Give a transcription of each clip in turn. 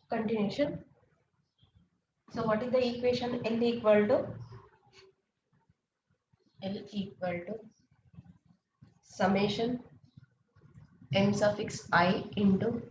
Continuation. So what is the equation? L equal to summation m suffix I into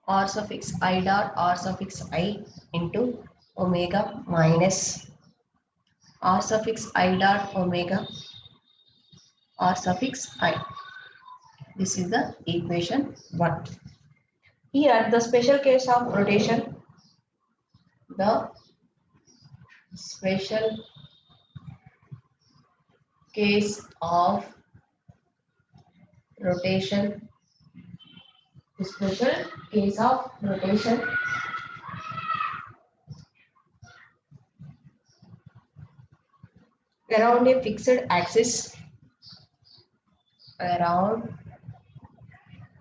r suffix I dot r suffix I into omega minus r suffix I dot omega r suffix I. This is the equation 1. Here the special case of rotation, the special case of rotation, the special case of rotation around a fixed axis, around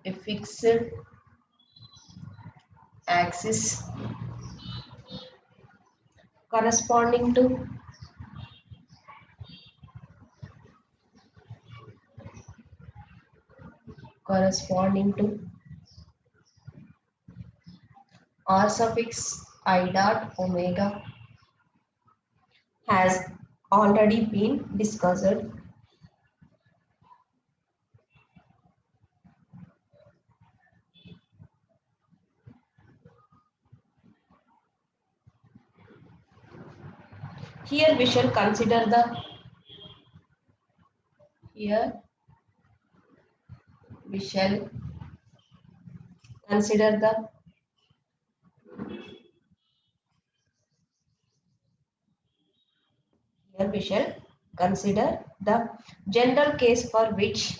a fixed axis corresponding to r suffix I dot omega has already been discussed. Here we shall consider the here we shall consider the here we shall consider the general case for which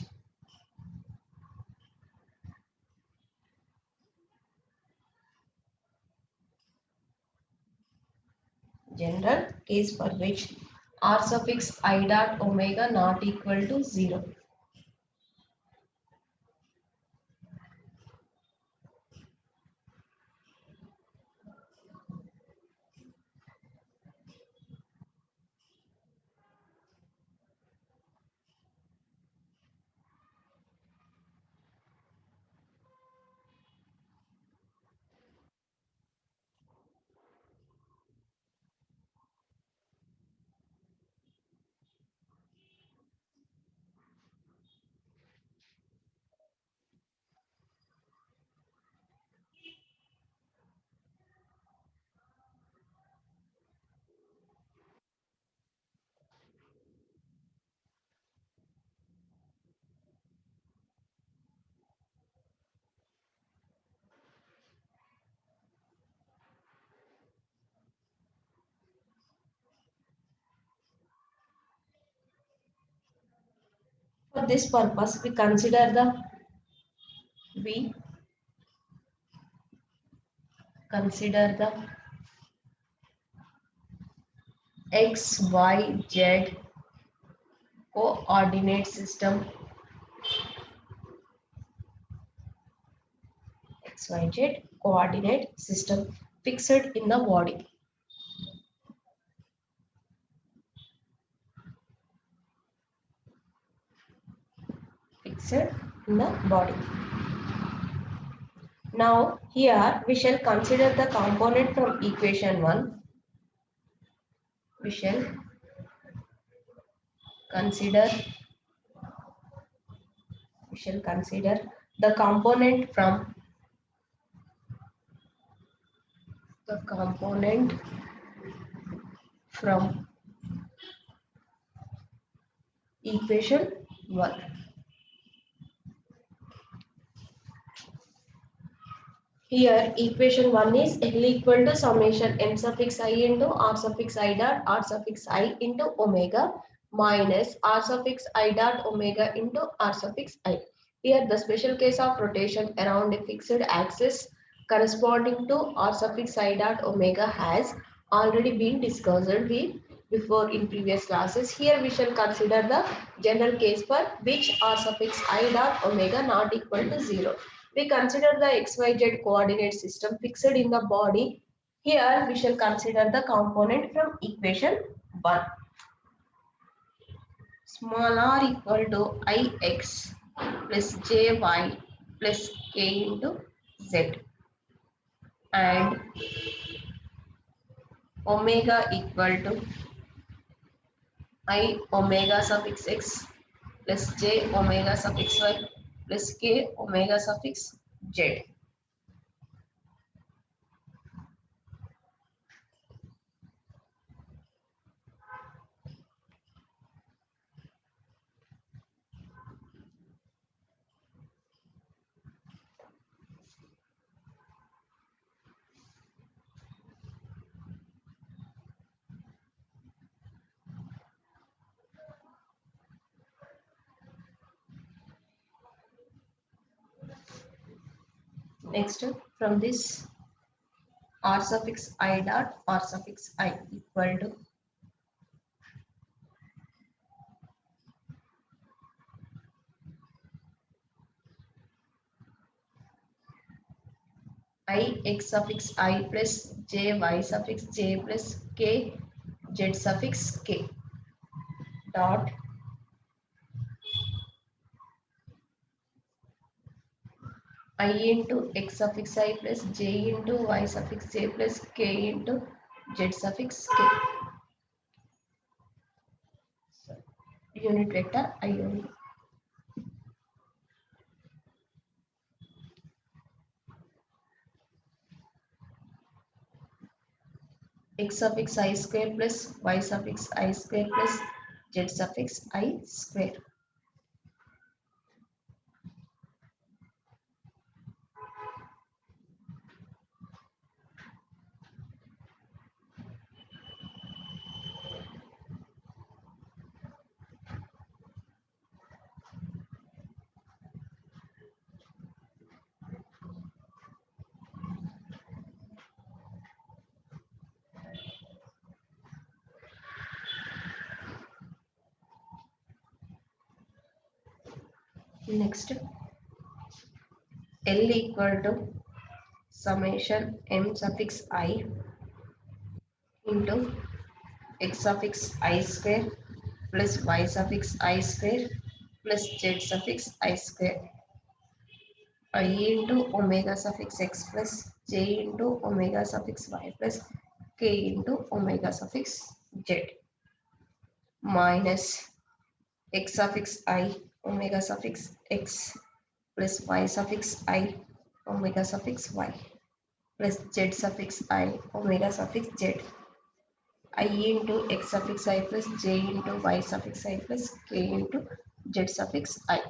r suffix I dot omega not equal to 0. For this purpose, we consider the x, y, z coordinate system, x, y, z coordinate system fixed in the body. Fixed in the body. Now here we shall consider the component from equation 1. We shall consider the component from equation 1. Here equation 1 is L equal to summation m suffix I into r suffix I dot r suffix I into omega minus r suffix I dot omega into r suffix I. Here the special case of rotation around a fixed axis corresponding to r suffix I dot omega has already been discussed before in previous classes. Here we shall consider the general case for which r suffix I dot omega not equal to 0. We consider the XYZ coordinate system fixed in the body. Here we shall consider the component from equation 1. Small r equal to Ix plus Jy plus K into Z. and omega equal to I omega suffix x plus j omega suffix y plus k omega suffix z. Next, from this r suffix I dot r suffix I equal to I x suffix I plus j y suffix j plus k z suffix k dot I into x suffix I plus j into y suffix j plus k into z suffix k. So, unit vector I only. X suffix I square plus y suffix I square plus z suffix I square. Next, L equal to summation m suffix I into x suffix I square plus y suffix I square plus z suffix I square I into omega suffix x plus j into omega suffix y plus k into omega suffix z minus x suffix I omega suffix x plus y suffix I omega suffix y plus z suffix I omega suffix z I into x suffix I plus j into y suffix I plus k into z suffix I.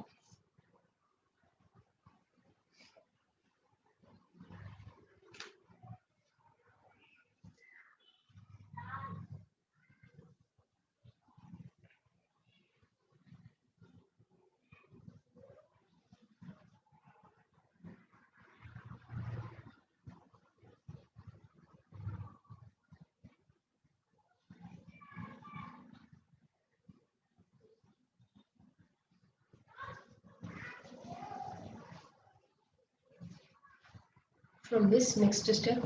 From this next step,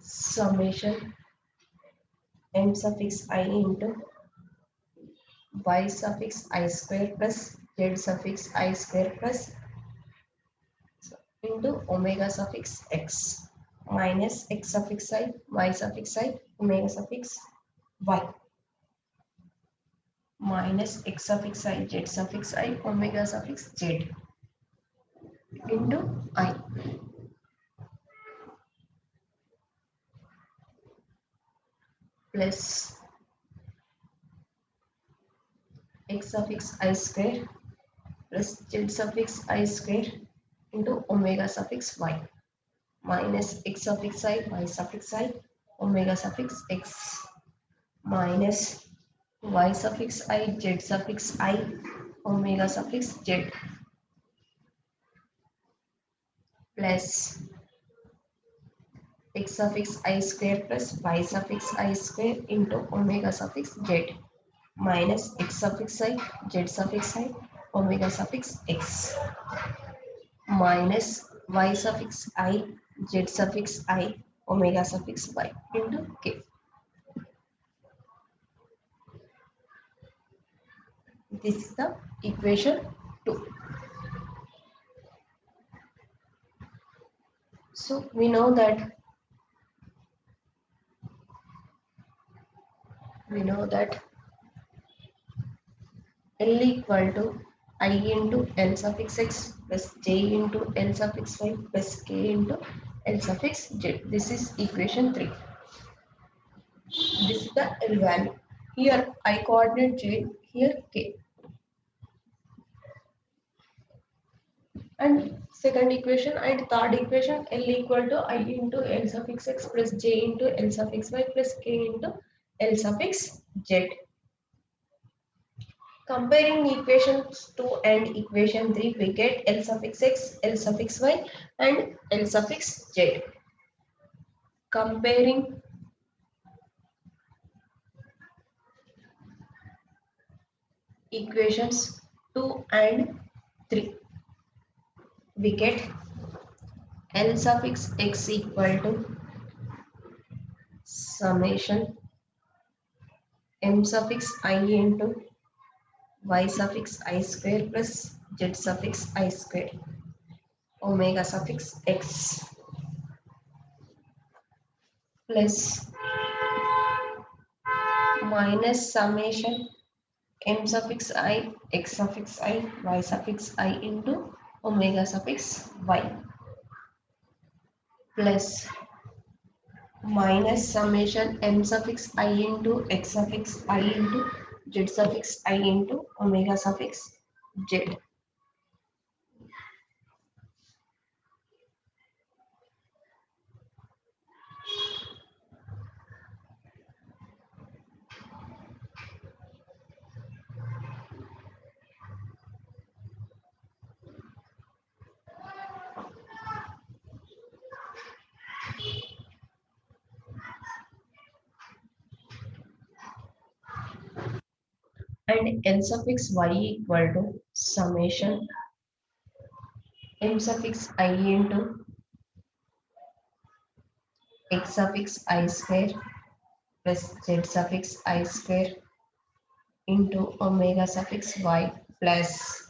summation m suffix I into y suffix I square plus z suffix I square plus into omega suffix x minus x suffix I y suffix I omega suffix y minus x suffix I z suffix I omega suffix z into I plus x suffix I square plus z suffix I square into omega suffix y minus x suffix I y suffix I omega suffix x minus y suffix I z suffix I omega suffix z plus x suffix I square plus y suffix I square into omega suffix z minus x suffix I z suffix I omega suffix x minus y suffix I z suffix I omega suffix y into k. This is the equation 2. So we know that L equal to I into L suffix x plus j into L suffix y plus k into L suffix z. This is equation 3. This is the L value. Here I coordinate j, here k. And second equation and third equation, L equal to I into L suffix x plus j into L suffix y plus k into L suffix z. Comparing equations 2 and equation 3, we get L suffix x, L suffix y and L suffix z. Comparing equations 2 and 3, we get L suffix x equal to summation m suffix I into y suffix I square plus z suffix I square omega suffix x plus minus summation m suffix I x suffix I y suffix I into omega suffix y plus minus summation m suffix I into x suffix I into z suffix I into omega suffix z. And L suffix y equal to summation m suffix I into x suffix I square plus z suffix I square into omega suffix y plus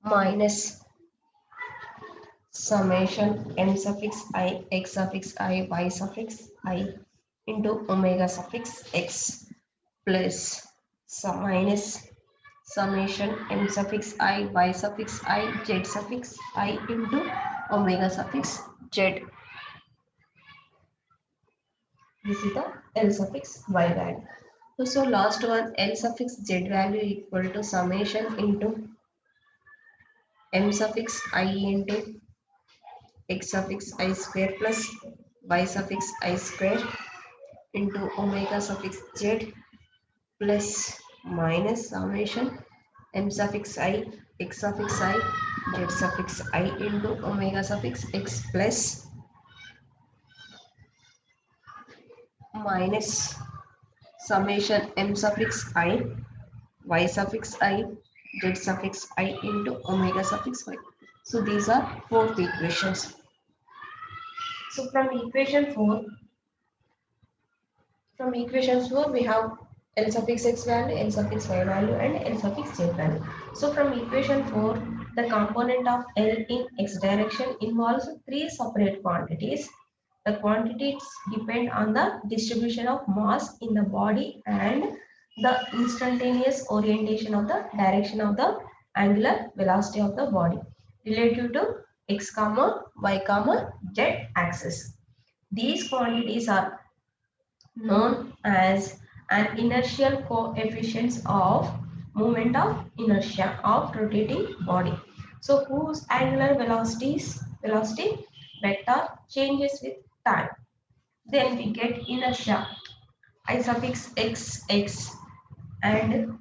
minus summation m suffix I x suffix I y suffix I into omega suffix x plus minus summation m suffix I y suffix I z suffix I into omega suffix z. This is the L suffix y value. So last one L suffix z value equal to summation into m suffix I into x suffix I square plus y suffix I square into omega suffix z plus minus summation m suffix I x suffix I z suffix I into omega suffix x plus minus summation m suffix I y suffix I z suffix I into omega suffix y. So these are fourth equations. So from equation 4 we have L suffix x value, L suffix y value and L suffix z value. So from equation 4, the component of L in x direction involves three separate quantities. The quantities depend on the distribution of mass in the body and the instantaneous orientation of the direction of the angular velocity of the body relative to x comma y comma z axis. These quantities are known as an inertial coefficients of moment of inertia of rotating body. So whose angular velocity vector changes with time. Then we get inertia I suffix x and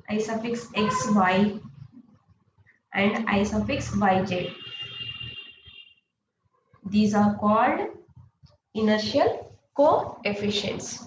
I suffix xy and I suffix yz. These are called inertial coefficients.